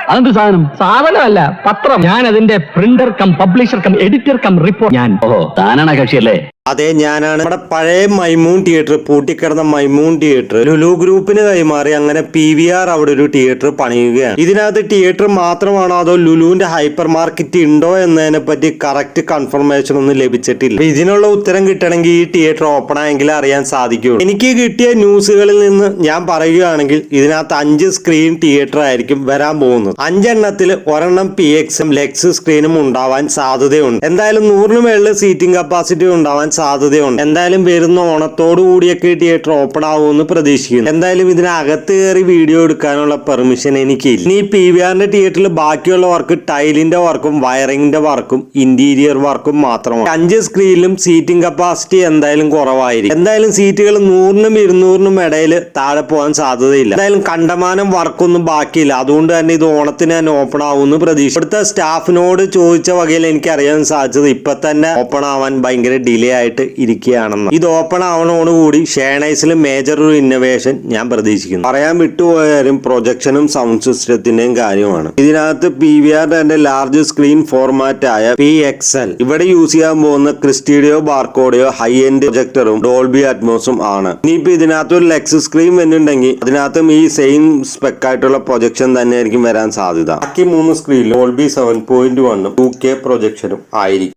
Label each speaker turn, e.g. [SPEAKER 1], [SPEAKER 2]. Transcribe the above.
[SPEAKER 1] അതെന്ത് സാധനം? സാധനമല്ല, പത്രം. ഞാൻ അതിന്റെ printer cum publisher cum editor cum report. ഞാൻ താനാണ് കക്ഷിയല്ലേ?
[SPEAKER 2] അതെ, ഞാനാണ്. നമ്മുടെ പഴയ മൈമൂൺ തിയേറ്റർ, പൂട്ടിക്കിടന്ന മൈമൂൺ തിയേറ്റർ ലുലു ഗ്രൂപ്പിന് കൈമാറി. അങ്ങനെ PVR അവിടെ ഒരു തിയേറ്റർ പണിയുകയാണ്. ഇതിനകത്ത് തിയേറ്റർ മാത്രമാണോ അതോ ലുലുവിന്റെ ഹൈപ്പർ മാർക്കറ്റ് ഉണ്ടോ എന്നതിനെ പറ്റി കറക്റ്റ് കൺഫർമേഷൻ ഒന്നും ലഭിച്ചിട്ടില്ല. ഇതിനുള്ള ഉത്തരം കിട്ടണമെങ്കിൽ ഈ തിയേറ്റർ ഓപ്പൺ ആയെങ്കിൽ അറിയാൻ സാധിക്കുള്ളൂ. എനിക്ക് കിട്ടിയ ന്യൂസുകളിൽ നിന്ന് ഞാൻ പറയുകയാണെങ്കിൽ ഇതിനകത്ത് 5 സ്ക്രീൻ തിയേറ്റർ ആയിരിക്കും വരാൻ പോകുന്നത്. 5 എണ്ണത്തിൽ ഒരെണ്ണം PX ലെക്സ് സ്ക്രീനും ഉണ്ടാവാൻ സാധ്യതയുണ്ട്. എന്തായാലും 100 മേളിൽ സീറ്റിംഗ് കപ്പാസിറ്റി ഉണ്ടാവാൻ സാധ്യതയുണ്ട്. എന്തായാലും വരുന്ന ഓണത്തോടു കൂടിയൊക്കെ തിയേറ്റർ ഓപ്പൺ ആവുമെന്ന് പ്രതീക്ഷിക്കുന്നു. എന്തായാലും ഇതിനകത്ത് കയറി വീഡിയോ എടുക്കാനുള്ള പെർമിഷൻ എനിക്കില്ല. ഇനി PVRന്റെ തിയേറ്ററിൽ ബാക്കിയുള്ള വർക്ക് ടൈലിന്റെ വർക്കും വയറിംഗിന്റെ വർക്കും ഇന്റീരിയർ വർക്കും മാത്രമാണ്. 5 സ്ക്രീനിലും സീറ്റിംഗ് കപ്പാസിറ്റി എന്തായാലും കുറവായിരിക്കും. എന്തായാലും സീറ്റുകൾ 100നും 200നും ഇടയിൽ താഴെ പോകാൻ സാധ്യതയില്ല. എന്തായാലും കണ്ടമാനം വർക്കൊന്നും ബാക്കിയില്ല. അതുകൊണ്ട് തന്നെ ഇത് ഓണത്തിന് തന്നെ ഓപ്പൺ ആവുമെന്ന് പ്രതീക്ഷിച്ചു. ഇവിടുത്തെ സ്റ്റാഫിനോട് ചോദിച്ച വകയിൽ എനിക്ക് അറിയാൻ സാധിച്ചത് ഇപ്പൊ തന്നെ ഓപ്പൺ ആവാൻ ഭയങ്കര ഡിലേ ആയിട്ട് ഇരിക്കുകയാണെന്ന്. ഇത് ഓപ്പൺ ആവണോടുകൂടി ഷേണൈസിൽ മേജർ ഒരു ഇന്നോവേഷൻ ഞാൻ പ്രതീക്ഷിക്കുന്നു. പറയാൻ വിട്ടുപോയാലും പ്രൊജക്ഷനും സൗണ്ട് സിസ്റ്റത്തിന്റെയും കാര്യമാണ്. ഇതിനകത്ത് PVRന്റെ ലാർജ് സ്ക്രീൻ ഫോർമാറ്റ് ആയ PXL ഇവിടെ യൂസ് ചെയ്യാൻ പോകുന്ന ക്രിസ്റ്റീഡിയോ ബാർകോഡിയോ ഹൈ എൻഡ് പ്രൊജക്ടറും ഡോൾബി അറ്റ്മോസും ആണ്. ഇനിയിപ്പോ ഇതിനകത്ത് ഒരു ലെക്സ് സ്ക്രീൻ വരുന്നുണ്ടെങ്കിൽ അതിനകത്തും ഈ സെയിം സ്പെക് ആയിട്ടുള്ള പ്രൊജക്ഷൻ തന്നെ ആയിരിക്കും വരാൻ സാധ്യത. ബാക്കി 3 സ്ക്രീനിൽ ഡോൾബി 7.1 2K പ്രൊജക്ഷനും ആയിരിക്കും.